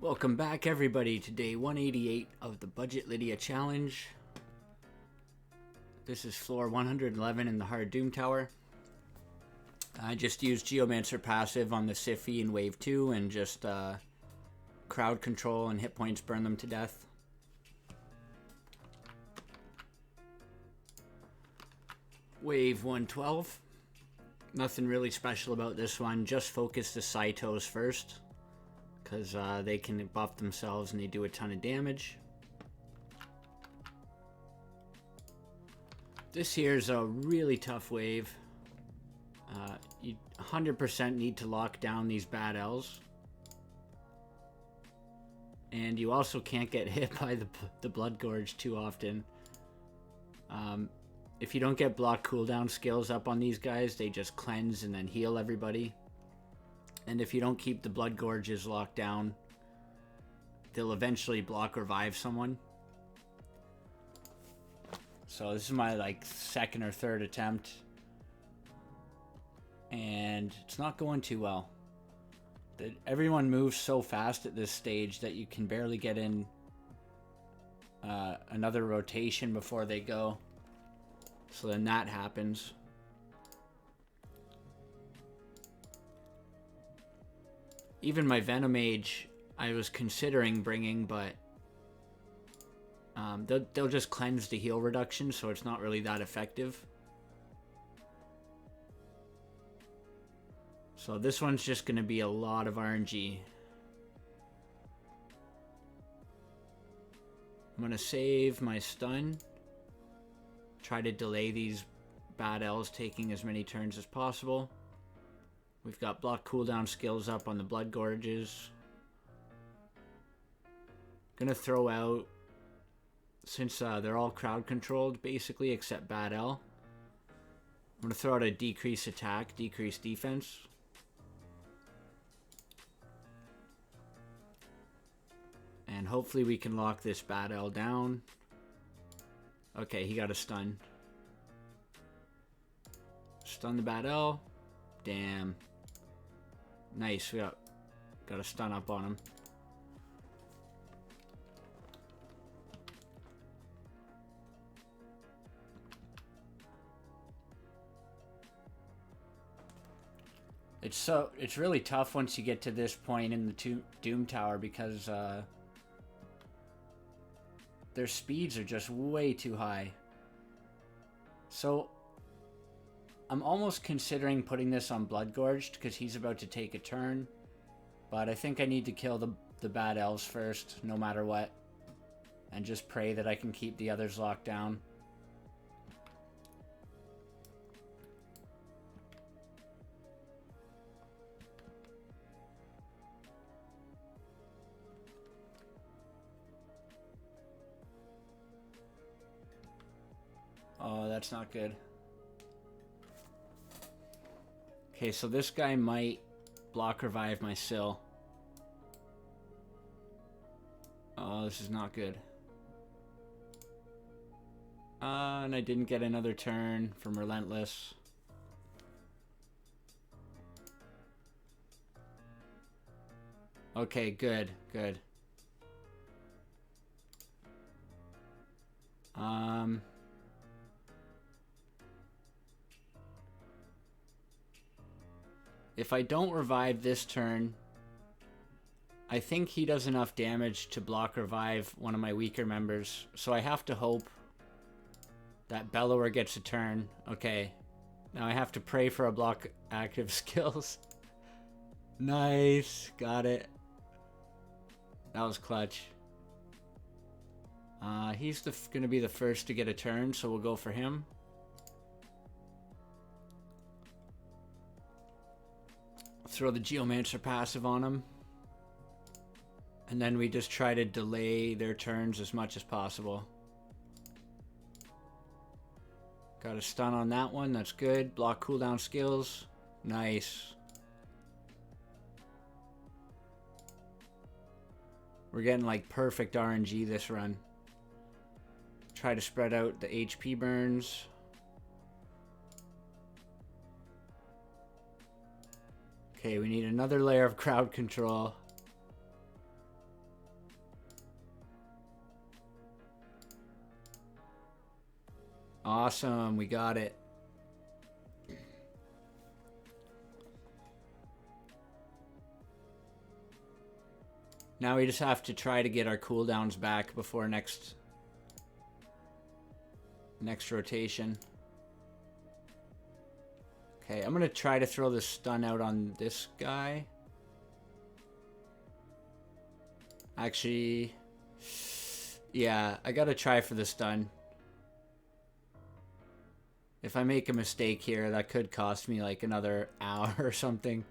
Welcome back everybody to day 188 of the Budget Lydia Challenge. This is floor 111 in the Hard Doom Tower. I just used Geomancer passive on the Siffy in wave 2 and just crowd control and hit points burn them to death. Wave 112. Nothing really special about this one, just focus the Saitos first. Because they can buff themselves and they do a ton of damage. This here is a really tough wave. You 100% need to lock down these bad L's. And you also can't get hit by the Blood Gorge too often. If you don't get block cooldown skills up on these guys, they just cleanse and then heal everybody. And if you don't keep the Blood Gorges locked down, they'll eventually block revive someone. So this is my second or third attempt. And it's not going too well. Everyone moves so fast at this stage that you can barely get in another rotation before they go. So then that happens. Even my Venomage, I was considering bringing, but they'll just cleanse the heal reduction, so it's not really that effective. So this one's just going to be a lot of RNG. I'm going to save my stun. Try to delay these bad L's taking as many turns as possible. We've got block cooldown skills up on the Blood Gorges. Gonna throw out, since they're all crowd controlled basically except bad L, I'm gonna throw out a decrease attack, decrease defense. And hopefully we can lock this bad L down. Okay, he got a stun. Stun the bad L. Damn. Nice, we got a stun up on him. It's really tough once you get to this point in the Doom Tower because their speeds are just way too high. So I'm almost considering putting this on Blood Gorged because he's about to take a turn. But I think I need to kill the bad L's first, no matter what. And just pray that I can keep the others locked down. Oh, that's not good. Okay, so this guy might block revive my Syl. Oh, this is not good. And I didn't get another turn from Relentless. Okay, good, good. If I don't revive this turn, I think he does enough damage to block revive one of my weaker members. So I have to hope that Bellower gets a turn. Okay. Now I have to pray for a block active skills. Nice. Got it. That was clutch. He's going to be the first to get a turn, so we'll go for him. Throw the Geomancer passive on him. And then we just try to delay their turns as much as possible. Got a stun on that one, that's good. Block cooldown skills. Nice. We're getting like perfect RNG this run. Try to spread out the HP burns. Okay, we need another layer of crowd control. Awesome, we got it. Now we just have to try to get our cooldowns back before next rotation. Okay, I'm gonna try to throw the stun out on this guy. Actually, yeah, I gotta try for the stun. If I make a mistake here, that could cost me like another hour or something.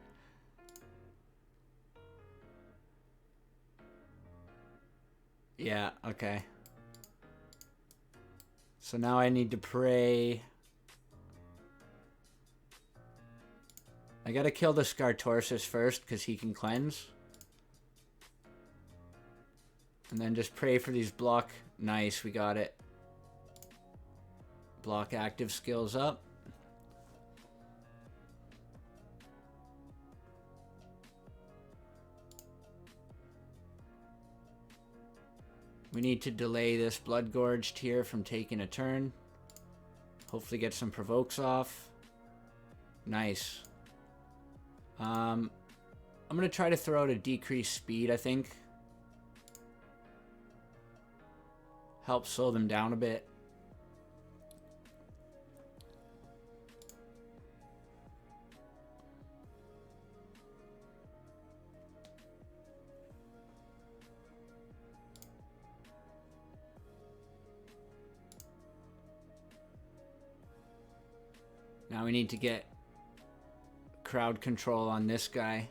Yeah, okay. So now I need to pray. I gotta kill the Scartorsus first because he can cleanse. And then just pray for these block. Nice, we got it. Block active skills up. We need to delay this Blood Gorged here from taking a turn. Hopefully get some provokes off. Nice. I'm going to try to throw out a decreased speed, I think. Help slow them down a bit. Now we need to get crowd control on this guy.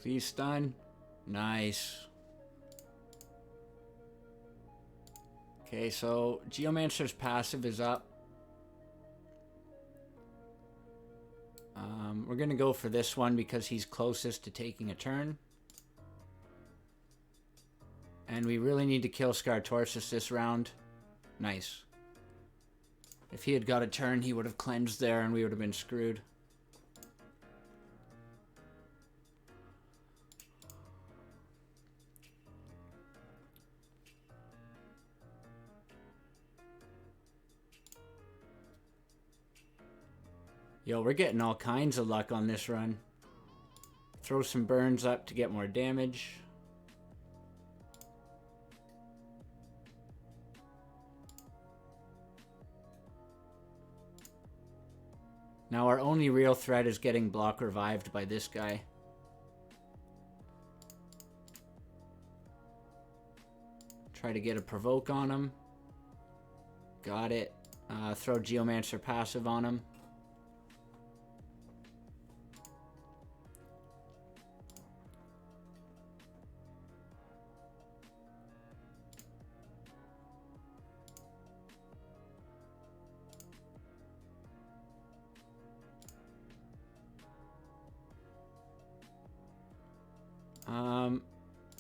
Please stun. Nice. Okay, so Geomancer's passive is up. We're going to go for this one because he's closest to taking a turn. And we really need to kill Scartorsus this round. Nice. If he had got a turn, he would have cleansed there and we would have been screwed. Yo, we're getting all kinds of luck on this run. Throw some burns up to get more damage. Now our only real threat is getting block revived by this guy. Try to get a provoke on him. Got it. Throw Geomancer passive on him.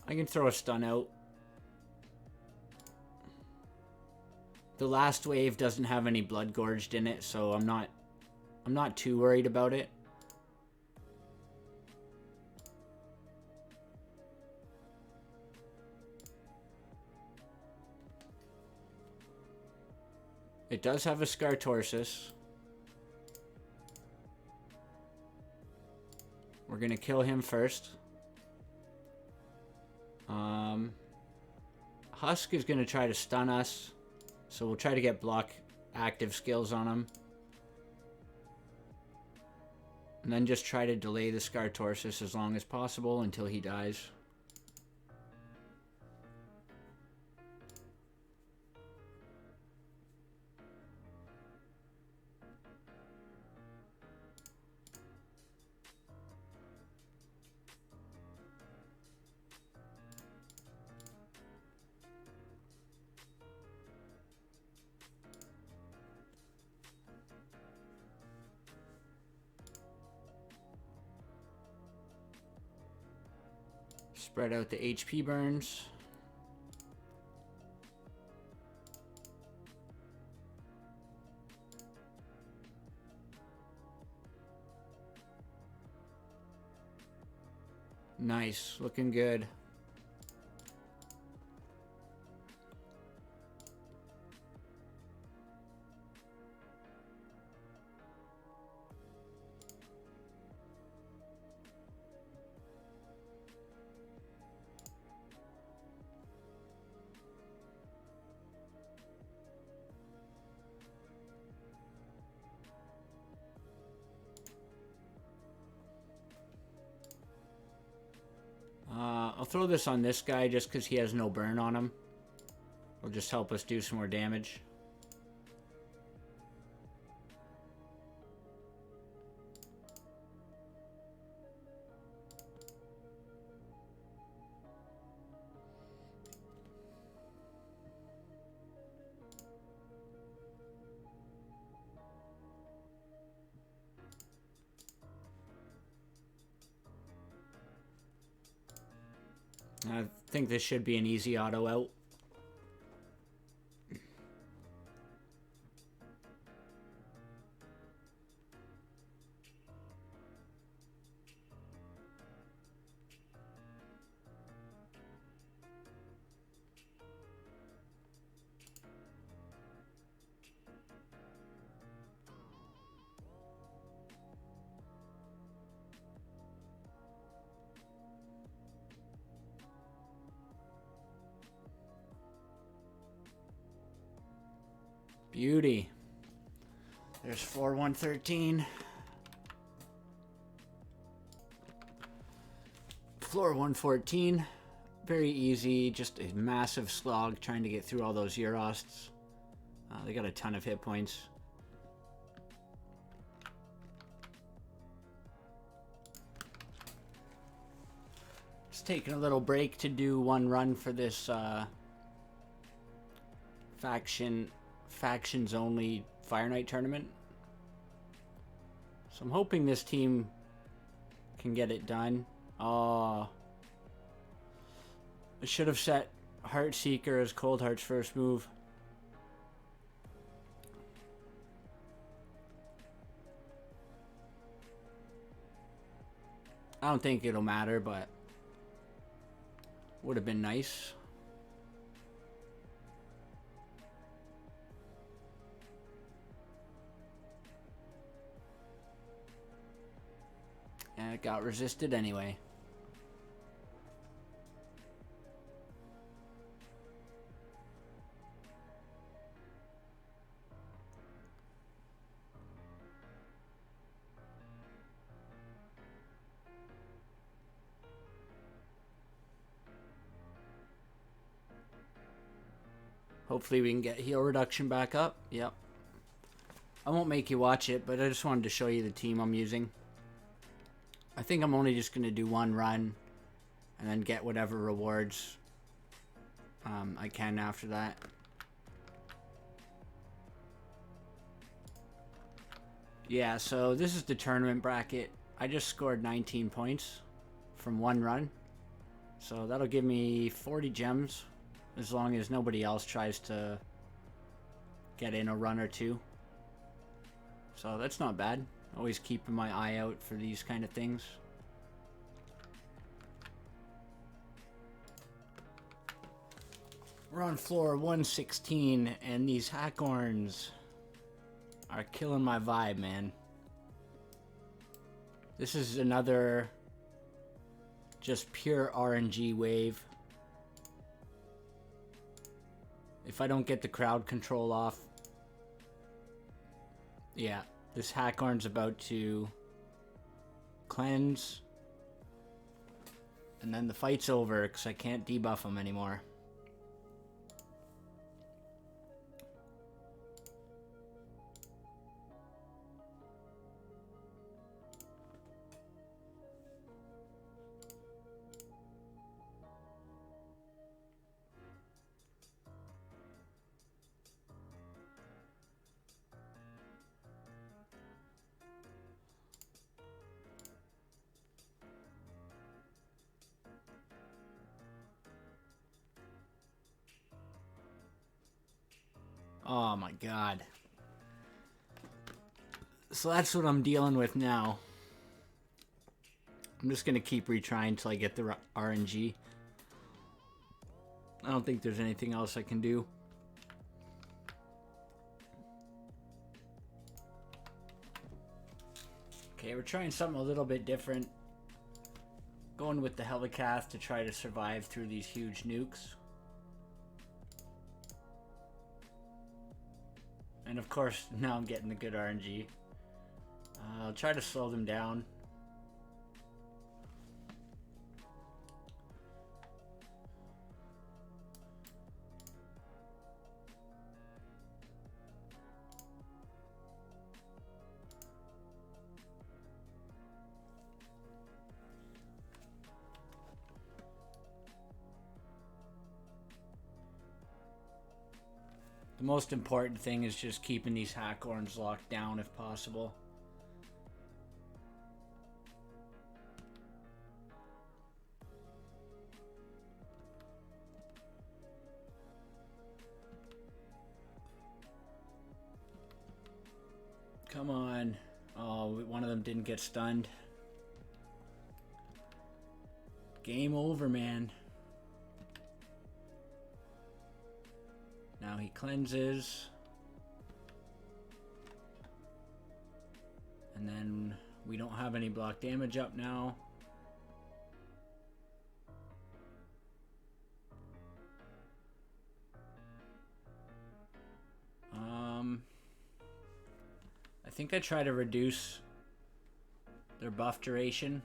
I can throw a stun out. The last wave doesn't have any Blood Gorged in it, so I'm not too worried about it. It does have a Scartorsus. We're gonna kill him first. Husk is gonna try to stun us, so we'll try to get block active skills on him. And then just try to delay the Scartorsus as long as possible until he dies. Spread out the HP burns. Nice, looking good. I'll throw this on this guy just because he has no burn on him. It'll just help us do some more damage. I think this should be an easy auto out. Beauty. There's floor 113. Floor 114. Very easy. Just a massive slog trying to get through all those Urosts. They got a ton of hit points. Just taking a little break to do one run for this factions only Fire Knight tournament. So I'm hoping this team can get it done. Oh, I should have set Heartseeker as Coldheart's first move. I don't think it'll matter, but would have been nice. And it got resisted anyway. Hopefully we can get heal reduction back up. Yep. I won't make you watch it, but I just wanted to show you the team I'm using. I think I'm only just going to do one run and then get whatever rewards I can after that. Yeah, so this is the tournament bracket. I just scored 19 points from one run. So that'll give me 40 gems as long as nobody else tries to get in a run or two. So that's not bad. Always keeping my eye out for these kind of things. We're on floor 116, and these Hakkorns are killing my vibe, man. This is another just pure RNG wave. If I don't get the crowd control off, yeah. This Hakkorn's about to cleanse, and then the fight's over because I can't debuff him anymore. Oh my god. So that's what I'm dealing with now. I'm just gonna keep retrying until I get the RNG. I don't think there's anything else I can do. Okay, we're trying something a little bit different. Going with the Helicath to try to survive through these huge nukes. And of course, now I'm getting the good RNG. I'll try to slow them down. The most important thing is just keeping these Hakkorns locked down if possible. Come on. Oh, one of them didn't get stunned. Game over, man. Now he cleanses. And then we don't have any block damage up now. I think I try to reduce their buff duration.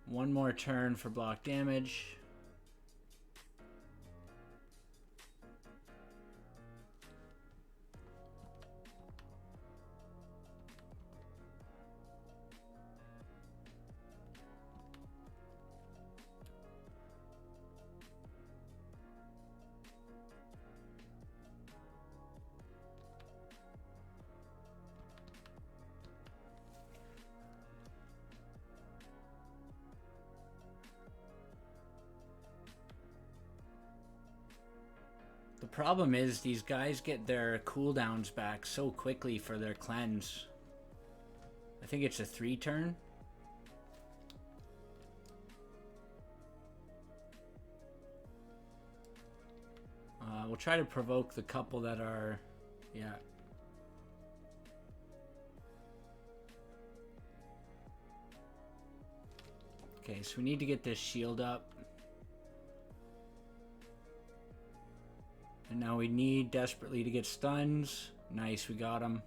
One more turn for block damage. The problem is these guys get their cooldowns back so quickly for their cleanse. I think it's a 3 turn. We'll try to provoke the couple that are, yeah. Okay, so we need to get this shield up. And now we need desperately to get stuns. Nice, we got him.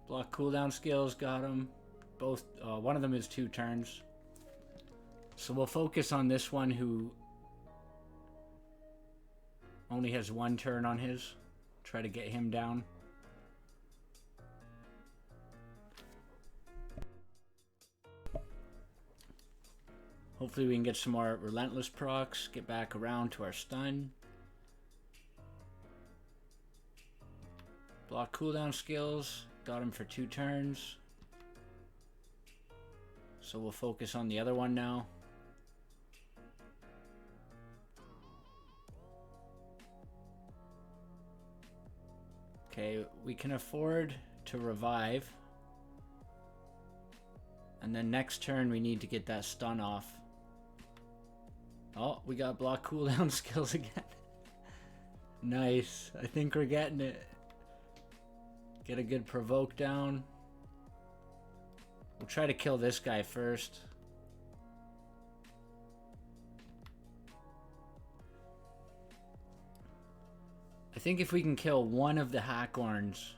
Block cooldown skills, got him. Both, one of them is 2 turns. So we'll focus on this one who only has 1 turn on his. Try to get him down. Hopefully we can get some more relentless procs, get back around to our stun. Block cooldown skills, got him for 2 turns. So we'll focus on the other one now. Okay, we can afford to revive. And then next turn we need to get that stun off. Oh, we got block cooldown skills again. Nice. I think we're getting it. Get a good provoke down. We'll try to kill this guy first. I think if we can kill one of the Hakkorns,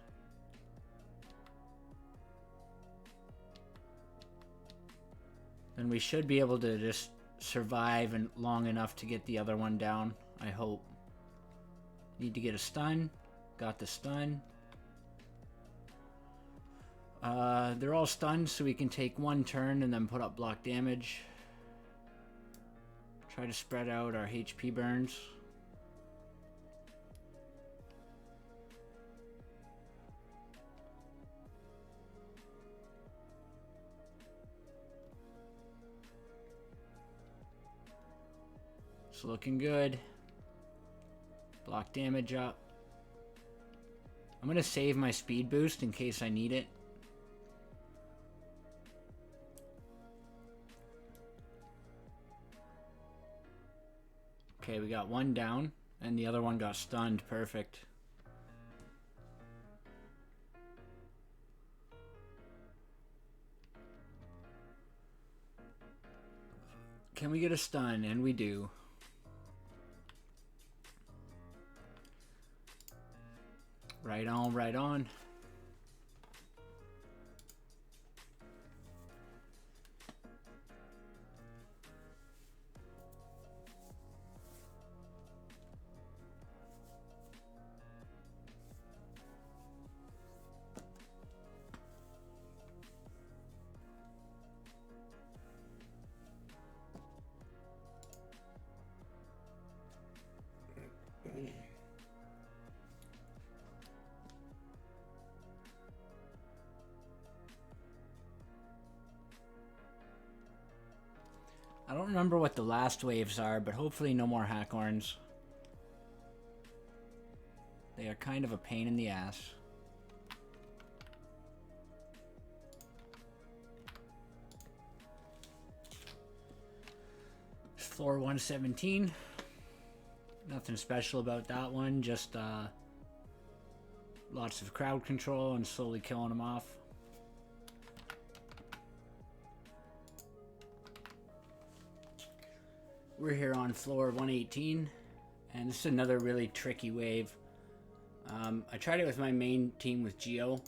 then we should be able to just survive and long enough to get the other one down, I hope. Need to get a stun. Got the stun. They're all stunned, so we can take 1 turn and then put up block damage. Try to spread out our HP burns. It's looking good. Block damage up. I'm gonna save my speed boost in case I need it. Okay, we got 1 down, and the other one got stunned. Perfect. Can we get a stun? And we do. Right on, right on. remember what the last waves are, but hopefully no more Hakkorns. They are kind of a pain in the ass. Floor 117. Nothing special about that one, just lots of crowd control and slowly killing them off. We're here on floor 118, and this is another really tricky wave. I tried it with my main team with Geo,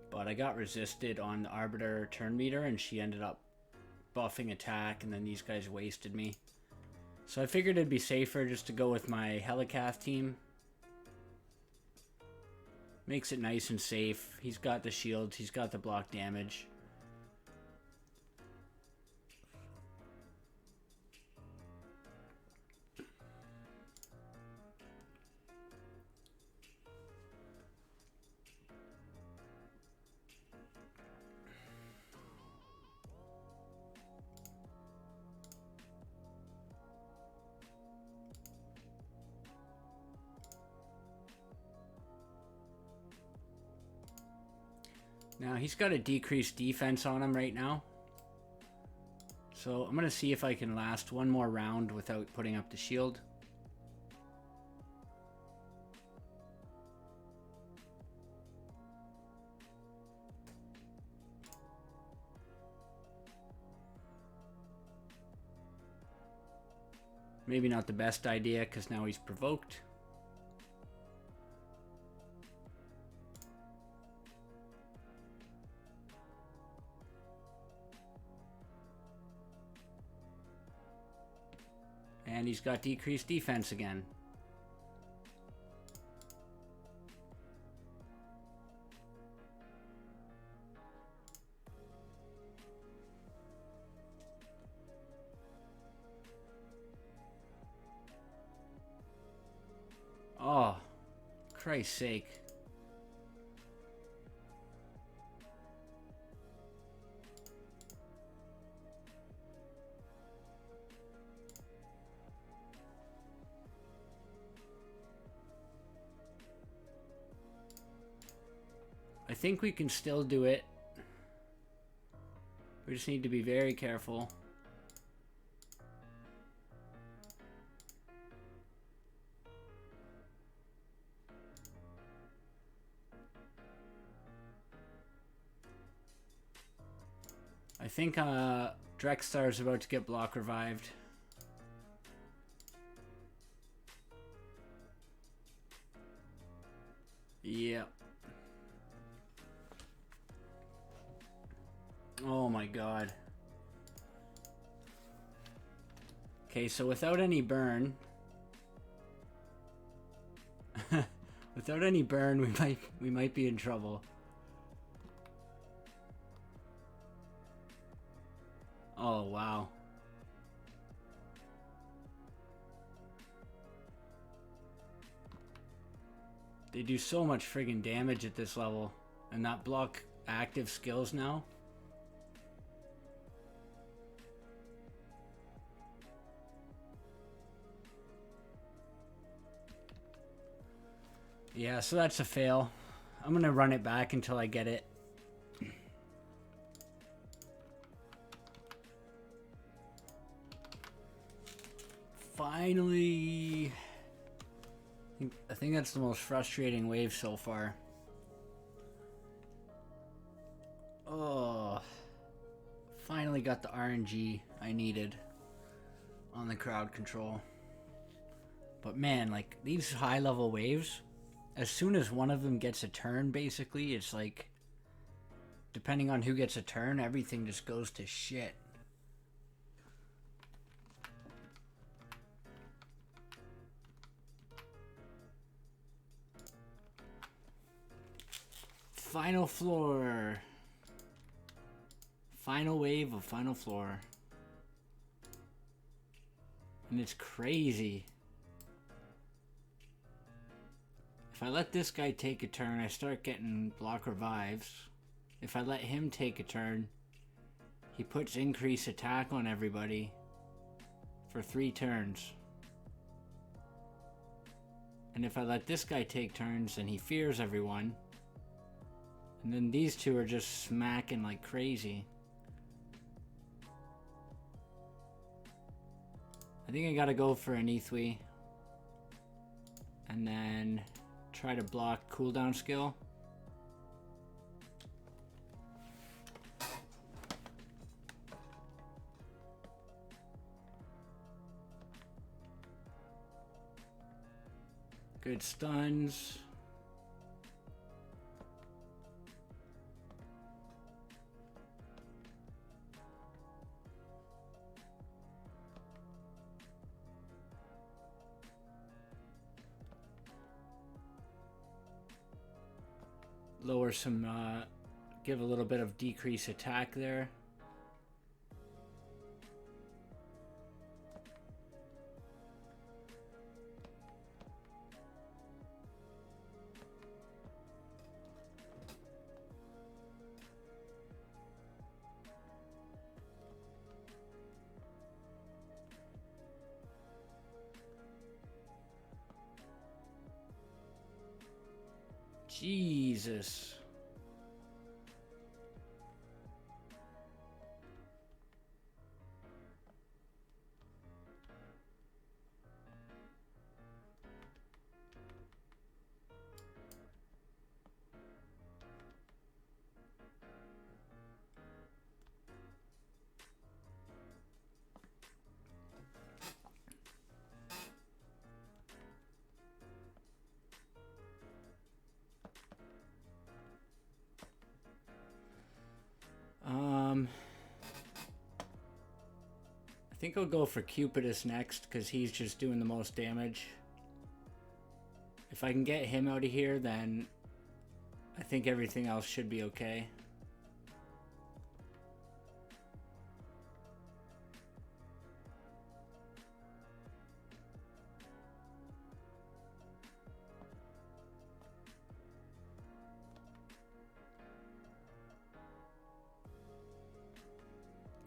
but I got resisted on the Arbiter turn meter, and she ended up buffing attack, and then these guys wasted me. So I figured it'd be safer just to go with my Helicath team. Makes it nice and safe. He's got the shields, he's got the block damage. Now, he's got a decreased defense on him right now. So I'm going to see if I can last one more round without putting up the shield. Maybe not the best idea because now he's provoked. And he's got decreased defense again. Oh, Christ's sake. I think we can still do it. We just need to be very careful. I think Drexthar is about to get block revived. Yep. Oh my god. Okay, so without any burn... without any burn, we might be in trouble. Oh, wow. They do so much friggin' damage at this level. And that block active skills now. Yeah, so that's a fail. I'm gonna run it back until I get it. Finally! I think that's the most frustrating wave so far. Oh. Finally got the RNG I needed on the crowd control. But man, like, these high level waves... As soon as one of them gets a turn, basically, it's like, depending on who gets a turn, everything just goes to shit. Final floor. Final wave of final floor. And it's crazy. If I let this guy take a turn, I start getting block revives. If I let him take a turn, he puts increased attack on everybody. for 3 turns. And if I let this guy take turns, then he fears everyone. And then these two are just smacking like crazy. I think I gotta go for an Ethwe. And then try to block cooldown skill. Good stuns. Lower some, give a little bit of decrease attack there. Jesus. I think I'll go for Cupidus next because he's just doing the most damage. If I can get him out of here, then I think everything else should be okay.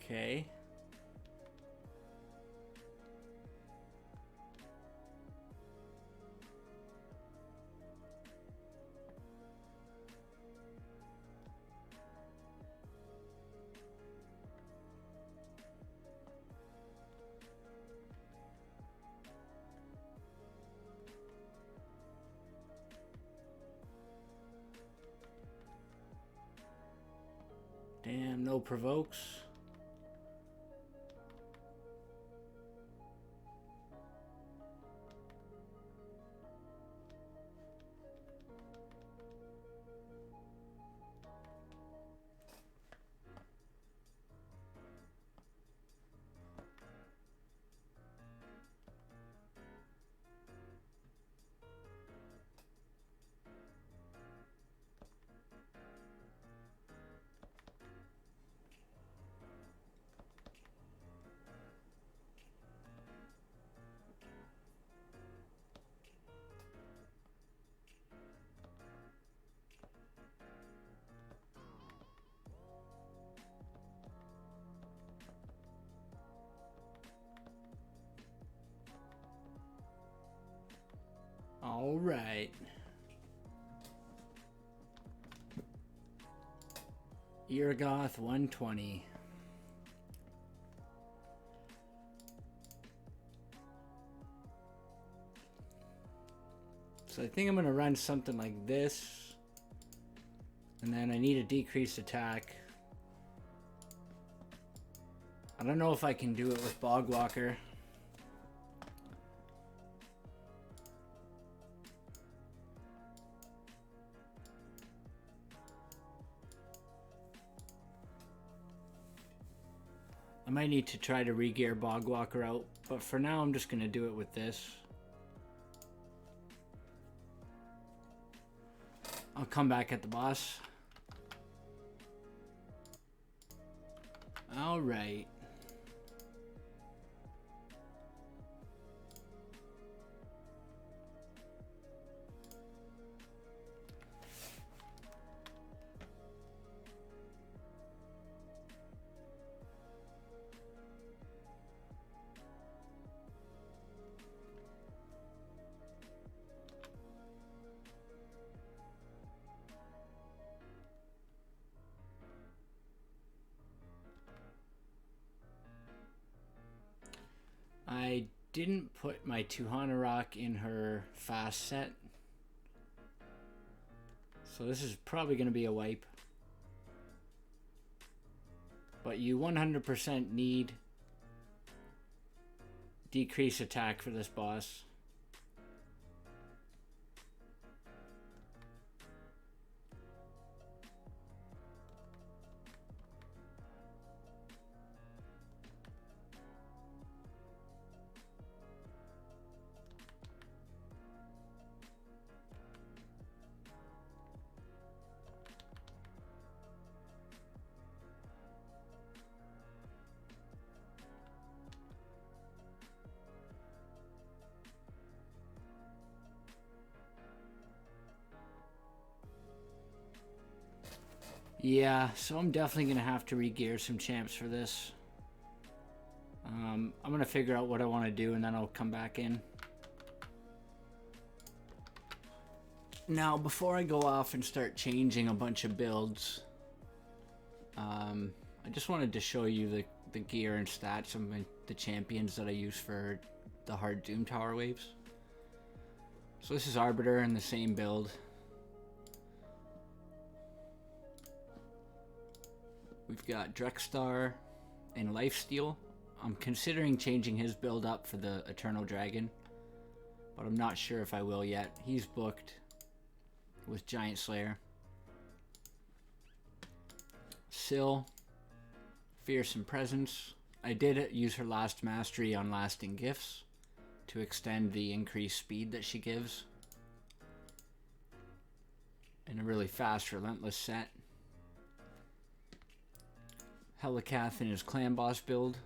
Okay. Damn, no provokes. All right. Yurgoth 120. So I think I'm going to run something like this. And then I need a decreased attack. I don't know if I can do it with Bogwalker. I might need to try to re-gear Bogwalker out, but for now I'm just going to do it with this. I'll come back at the boss. All right. didn't put my Tuhana Rock in her fast set. So this is probably going to be a wipe. But you 100% need decrease attack for this boss. Yeah, so I'm definitely going to have to re-gear some champs for this. I'm going to figure out what I want to do and then I'll come back in. Now, before I go off and start changing a bunch of builds, I just wanted to show you the gear and stats of the champions that I use for the hard Doom Tower waves. So this is Arbiter in the same build. We've got Drexthar and Lifesteal. I'm considering changing his build up for the Eternal Dragon, but I'm not sure if I will yet. He's booked with Giant Slayer. Syl, Fearsome Presence. I did use her last mastery on Lasting Gifts to extend the increased speed that she gives in a really fast, relentless set. Helicath in his clan boss build.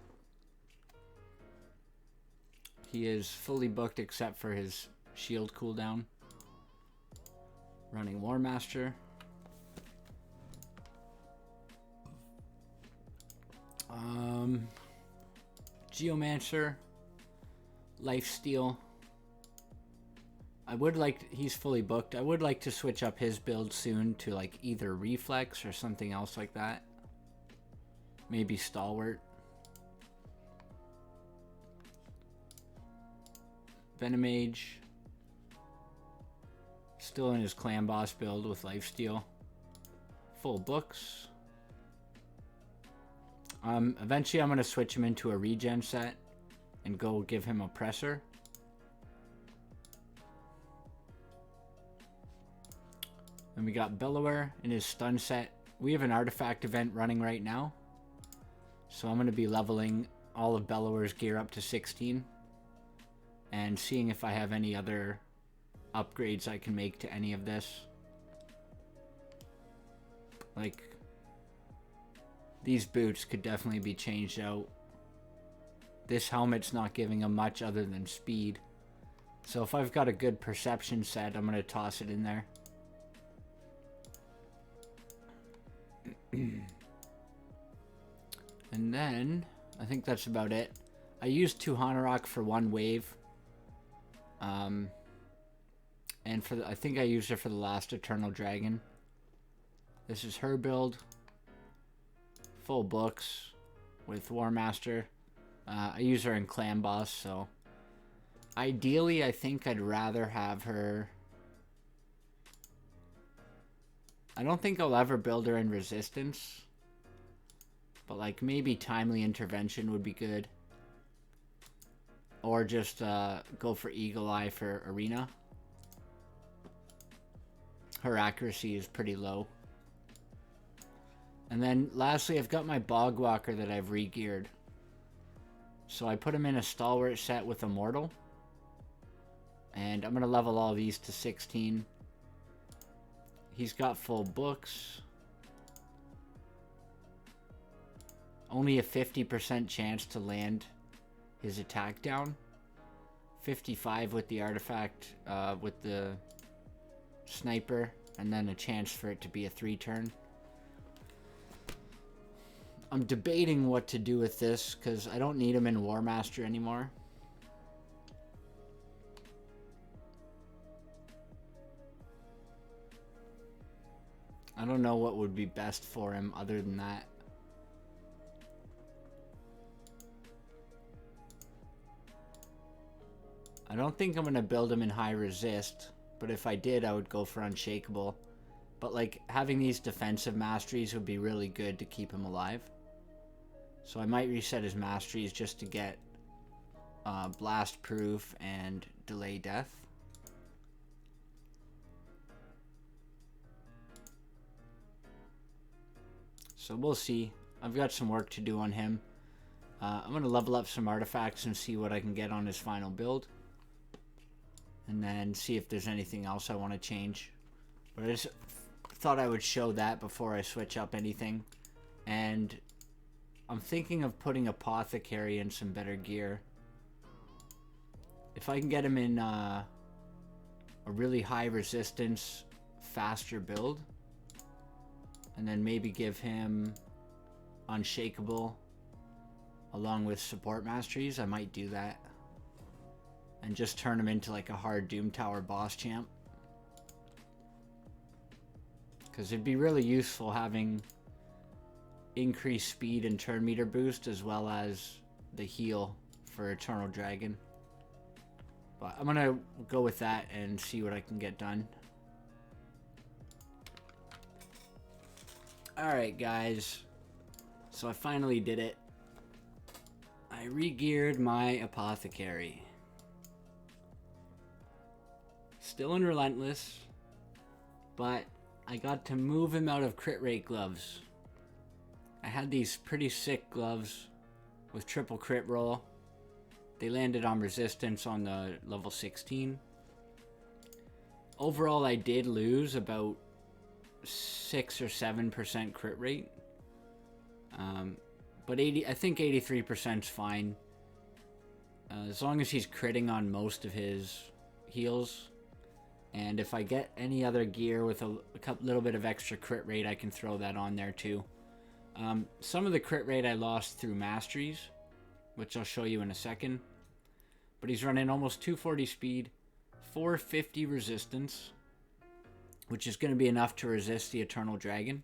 He is fully booked except for his shield cooldown. Running War Master. Geomancer. Lifesteal. He's fully booked. I would like to switch up his build soon to like either Reflex or something else like that. Maybe Stalwart. Venomage. Still in his clan boss build with Lifesteal. Full books. Eventually I'm going to switch him into a regen set and go give him Oppressor. Then we got Bellower in his stun set. We have an artifact event running right now. So I'm going to be leveling all of Bellower's gear up to 16 and seeing if I have any other upgrades I can make to any of this. Like, these boots could definitely be changed out. This helmet's not giving him much other than speed. So if I've got a good perception set, I'm going to toss it in there. And then, I think that's about it. I used Tuhana Rock for one wave. And I think I used her for the last Eternal Dragon. This is her build. Full books with War Master. I use her in Clan Boss, so... Ideally, I think I'd rather have her... I don't think I'll ever build her in Resistance. But like maybe Timely Intervention would be good. Or just go for Eagle Eye for Arena. Her accuracy is pretty low. And then lastly, I've got my Bogwalker that I've re-geared. So I put him in a Stalwart set with Immortal. And I'm going to level all these to 16. He's got full books. Only a 50% chance to land his attack down. 55 with the artifact, with the sniper, and then a chance for it to be a 3-turn. I'm debating what to do with this, because I don't need him in War Master anymore. I don't know what would be best for him other than that. I don't think I'm going to build him in high resist, but if I did, I would go for unshakable. But like having these defensive masteries would be really good to keep him alive. So I might reset his masteries just to get blast proof and delay death. So we'll see. I've got some work to do on him. I'm going to level up some artifacts and see what I can get on his final build. And then see if there's anything else I want to change. But I just thought I would show that before I switch up anything. And I'm thinking of putting Apothecary in some better gear. If I can get him in a really high resistance, faster build. And then maybe give him unshakable along with support masteries, I might do that. And just turn him into like a hard Doom Tower boss champ. Because it'd be really useful having increased speed and turn meter boost as well as the heal for Eternal Dragon. But I'm going to go with that and see what I can get done. Alright guys, so I finally did it. I re-geared my Apothecary. Still in Relentless, but I got to move him out of crit rate gloves. I had these pretty sick gloves with triple crit roll. They landed on resistance on the level 16. Overall I did lose about 6 or 7% crit rate, but I think 83% is fine as long as he's critting on most of his heals. And if I get any other gear with a little bit of extra crit rate, I can throw that on there too. Some of the crit rate I lost through masteries, which I'll show you in a second, but he's running almost 240 speed, 450 resistance, which is going to be enough to resist the Eternal Dragon.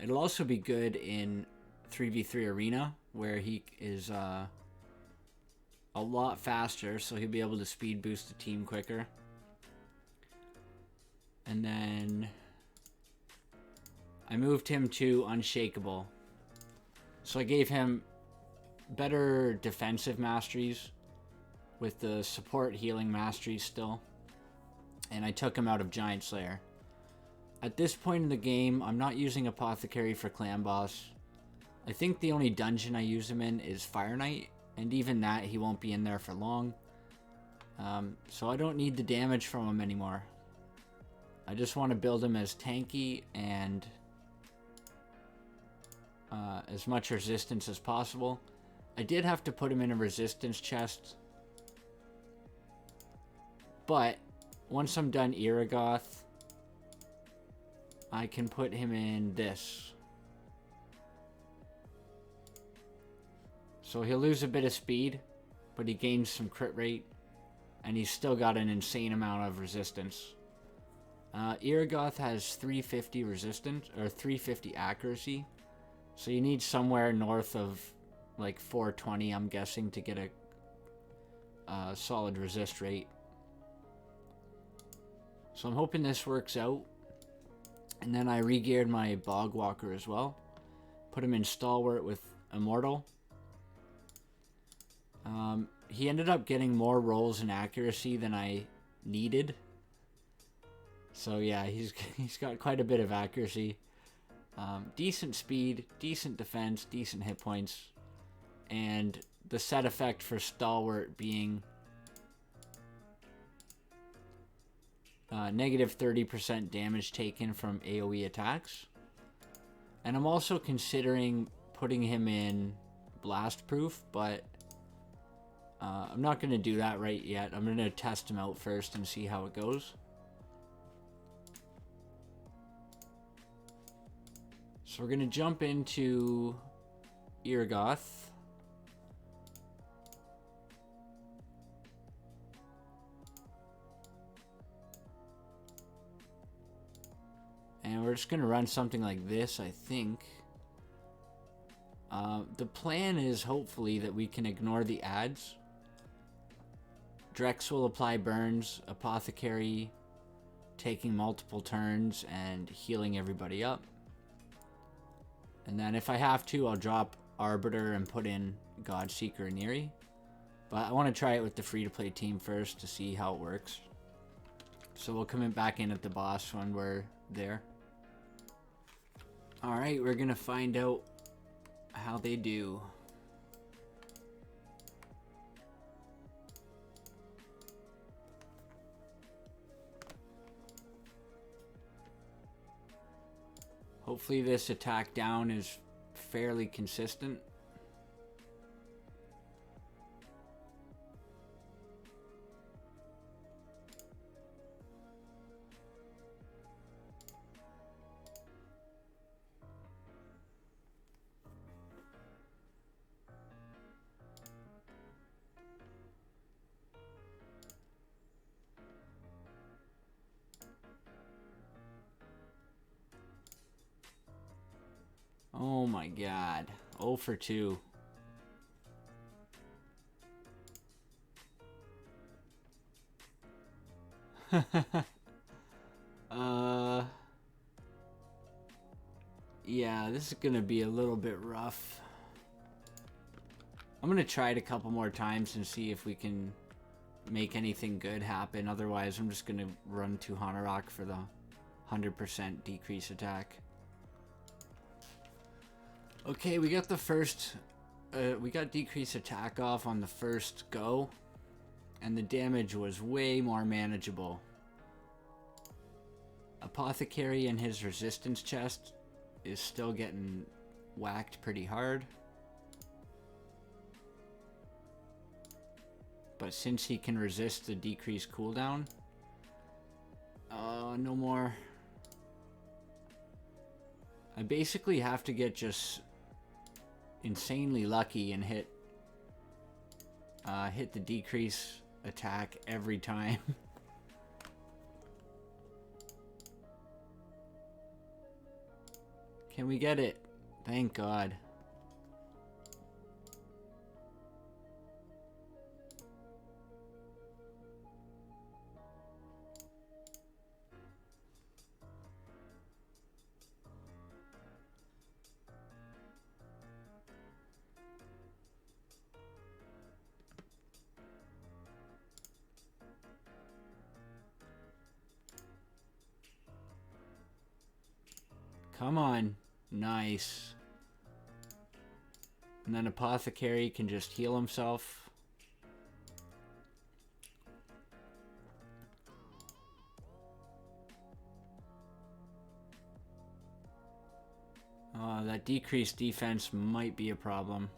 It'll also be good in 3v3 arena, where he is a lot faster, so he'll be able to speed boost the team quicker. And then I moved him to unshakable. So I gave him better defensive masteries with the support healing masteries still. And I took him out of Giant Slayer. At this point in the game, I'm not using Apothecary for Clan Boss. I think the only dungeon I use him in is Fire Knight, and even that, he won't be in there for long. So I don't need the damage from him anymore. I just want to build him as tanky and as much resistance as possible. I did have to put him in a resistance chest, but once I'm done Iragoth, I can put him in this. So he'll lose a bit of speed, but he gains some crit rate, and he's still got an insane amount of resistance. Iragoth has 350 resistance, or 350 accuracy, so you need somewhere north of like 420, I'm guessing, to get a solid resist rate. So I'm hoping this works out. And then I re-geared my Bogwalker as well. Put him in Stalwart with Immortal. He ended up getting more rolls and accuracy than I needed. So yeah, he's got quite a bit of accuracy. Decent speed, decent defense, decent hit points. And the set effect for Stalwart being negative 30% damage taken from AoE attacks. And I'm also considering putting him in blast proof, but I'm not going to do that right yet. I'm going to test him out first and see how it goes. So we're going to jump into Iragoth. And we're just going to run something like this, I think. The plan is hopefully that we can ignore the ads. Drex will apply burns, Apothecary taking multiple turns and healing everybody up. And then if I have to, I'll drop Arbiter and put in Godseeker and Eerie. But I want to try it with the free-to-play team first to see how it works. So we'll come back in at the boss when we're there. Alright, we're going to find out how they do. Hopefully this attack down is fairly consistent. Oh my god. 0 for 2. Yeah, this is gonna be a little bit rough. I'm gonna try it a couple more times and see if we can make anything good happen. Otherwise, I'm just gonna run to Hanorok for the 100% decrease attack. Okay, we got the first, we got decrease attack off on the first go, and the damage was way more manageable. Apothecary and his resistance chest is still getting whacked pretty hard. But since he can resist the decreased cooldown, no more. I basically have to get just insanely lucky and hit the decrease attack every time. Can we get it? Thank God. Come on. Nice. And then Apothecary can just heal himself. That decreased defense might be a problem.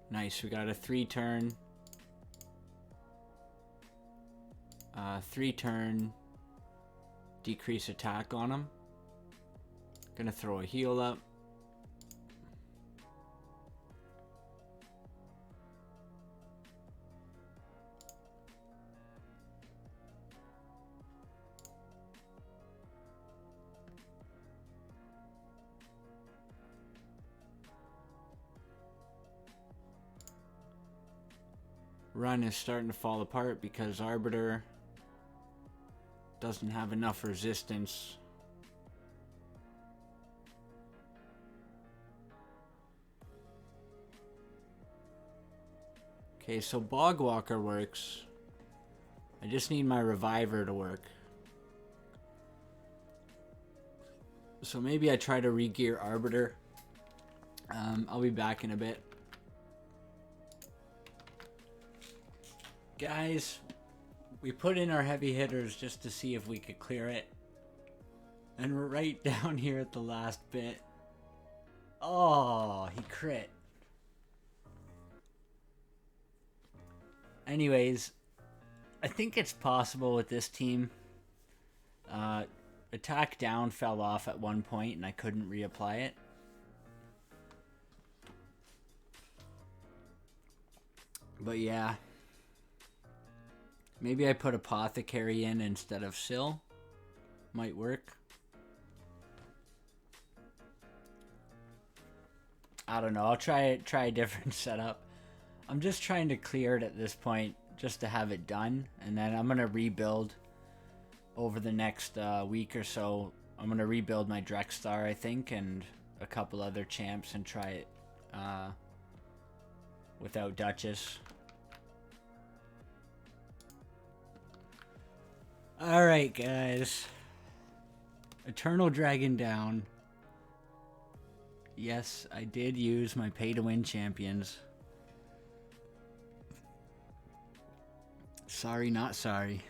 Nice, we got a 3-turn. 3-turn decrease attack on him. Gonna throw a heal up. Run is starting to fall apart because Arbiter doesn't have enough resistance. Okay, so Bogwalker works. I just need my Reviver to work. So maybe I try to re-gear Arbiter. I'll be back in a bit. Guys, we put in our heavy hitters just to see if we could clear it. And we're right down here at the last bit. Oh, he crit. Anyways, I think it's possible with this team. Attack down fell off at one point and I couldn't reapply it. But yeah. Maybe I put Apothecary in instead of Syl. Might work. I don't know. I'll try a different setup. I'm just trying to clear it at this point, just to have it done, and then I'm gonna rebuild over the next week or so. I'm gonna rebuild my Drexthar, I think, and a couple other champs, and try it without Duchess. Alright, guys. Eternal Dragon down. Yes, I did use my pay-to-win champions. Sorry, not sorry.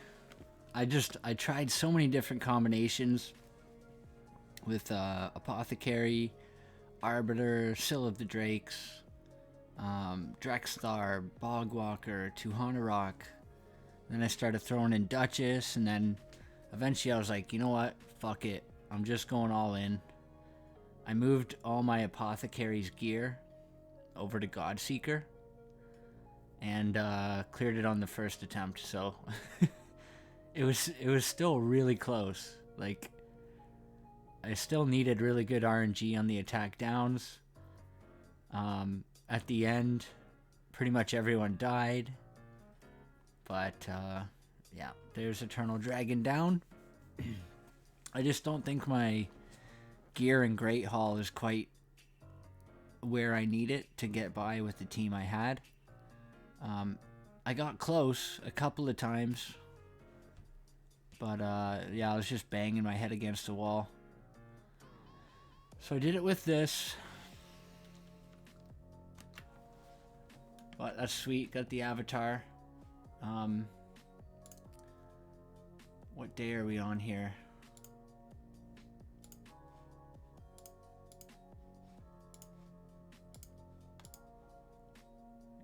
I tried so many different combinations with Apothecary, Arbiter, Sill of the Drakes, Drexthar, Bogwalker, Tuhanarok. Then I started throwing in Duchess, and then eventually I was like, you know what? Fuck it. I'm just going all in. I moved all my Apothecary's gear over to Godseeker and cleared it on the first attempt, so it was still really close. Like, I still needed really good RNG on the attack downs. At the end, pretty much everyone died. But, yeah, there's Eternal Dragon down. I just don't think my gear in Great Hall is quite where I need it to get by with the team I had. I got close a couple of times. But, yeah, I was just banging my head against the wall. So I did it with this. But that's sweet. Got the avatar. What day are we on here?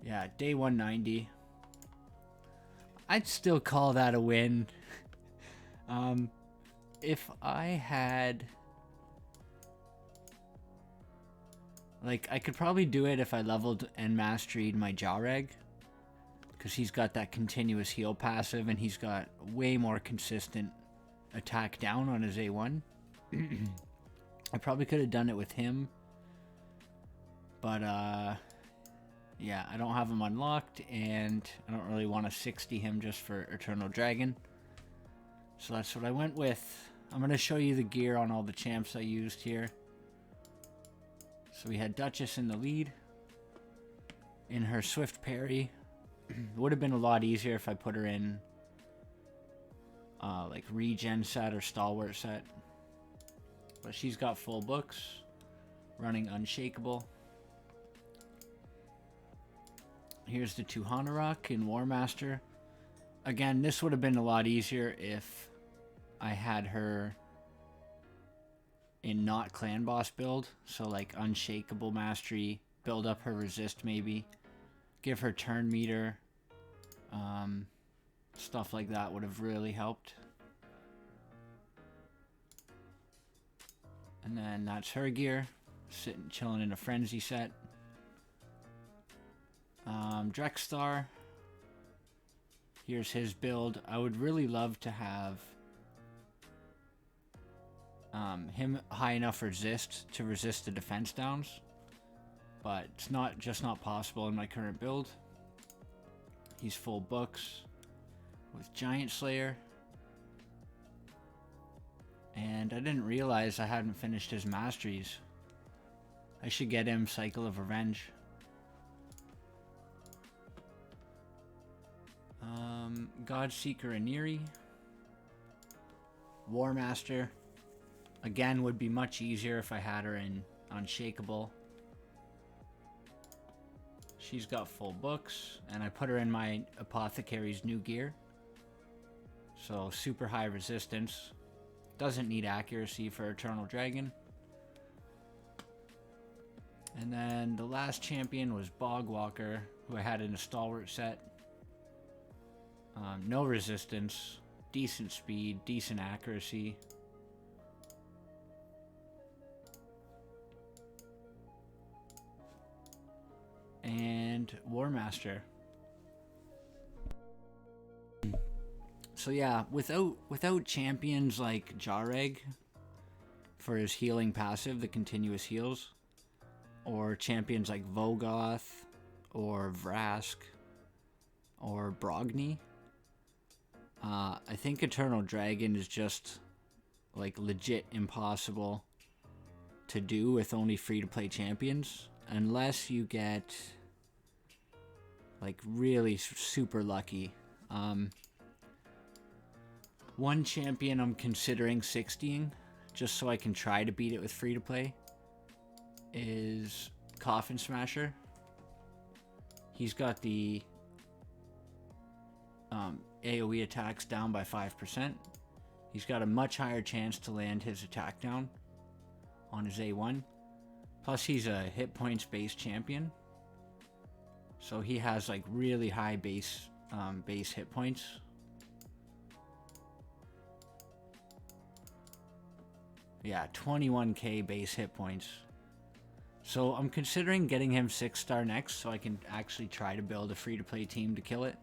Yeah, day 190. I'd still call that a win. If I had... Like, I could probably do it if I leveled and mastered my Jareg. Because he's got that continuous heal passive, and he's got way more consistent attack down on his A1. I probably could have done it with him. But, yeah, I don't have him unlocked, and I don't really want to 60 him just for Eternal Dragon. So that's what I went with. I'm going to show you the gear on all the champs I used here. So we had Duchess in the lead. In her Swift Parry. It would have been a lot easier if I put her in like regen set or stalwart set. But she's got full books. Running Unshakable. Here's the Tuhanarok in War Master. Again, this would have been a lot easier if I had her in not clan boss build. So like Unshakable Mastery. Build up her resist maybe. Give her turn meter. Stuff like that would have really helped. And then that's her gear. Sitting, chilling in a frenzy set. Drexthar. Here's his build. I would really love to have him high enough resist to resist the defense downs. But it's just not possible in my current build. He's full books with Giant Slayer. And I didn't realize I hadn't finished his masteries. I should get him Cycle of Revenge. Godseeker Aniri. War Master. Again, would be much easier if I had her in Unshakable. She's got full books, and I put her in my Apothecary's new gear. So super high resistance. Doesn't need accuracy for Eternal Dragon. And then the last champion was Bogwalker, who I had in a stalwart set. No resistance, decent speed, decent accuracy. And War Master. So yeah, without champions like Jareg for his healing passive, the continuous heals, or champions like Vogoth or Vrask or Brogni. I think Eternal Dragon is just like legit impossible to do with only free-to-play champions, unless you get like really super lucky. One champion I'm considering 60ing just so I can try to beat it with free-to-play is Coffin Smasher. He's got the AoE attacks down by 5%. He's got a much higher chance to land his attack down on his A1. Plus he's a hit points based champion. So he has like really high base hit points. Yeah, 21k base hit points. So I'm considering getting him 6-star next so I can actually try to build a free-to-play team to kill it.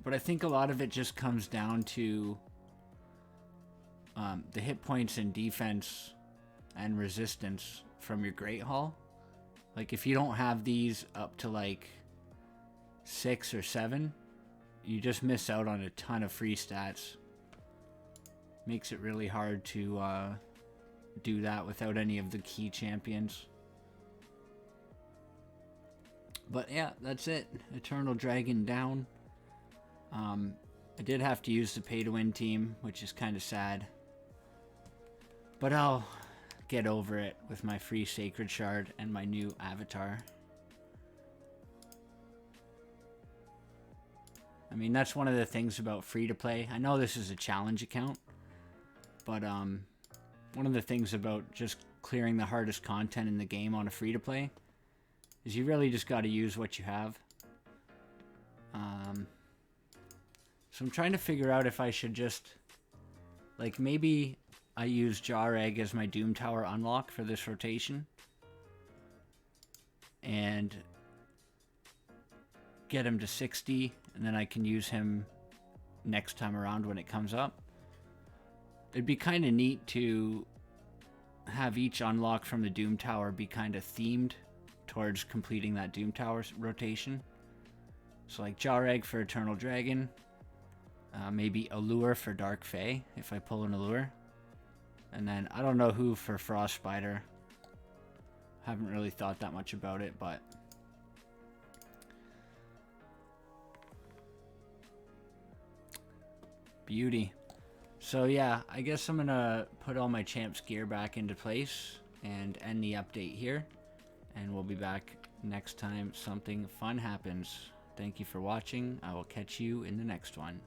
But I think a lot of it just comes down to the hit points and defense and resistance from your Great Hall. Like if you don't have these up to like 6 or 7, you just miss out on a ton of free stats. Makes it really hard to do that without any of the key champions. But yeah, that's it. Eternal Dragon down. I did have to use the pay-to-win team, which is kind of sad. But I'll get over it with my free Sacred Shard and my new avatar. I mean, that's one of the things about free-to-play. I know this is a challenge account, but one of the things about just clearing the hardest content in the game on a free-to-play is you really just got to use what you have. So I'm trying to figure out if I should just, like, maybe I use Jar Egg as my Doom Tower unlock for this rotation and get him to 60, and then I can use him next time around when it comes up. It'd be kind of neat to have each unlock from the Doom Tower be kind of themed towards completing that Doom Tower rotation. So like Jar Egg for Eternal Dragon, maybe Allure for Dark Fae if I pull an Allure, and then I don't know who for Frost Spider. Haven't really thought that much about it, but beauty. So yeah, I guess I'm gonna put all my champs gear back into place and end the update here, and we'll be back next time something fun happens. Thank you for watching. I will catch you in the next one.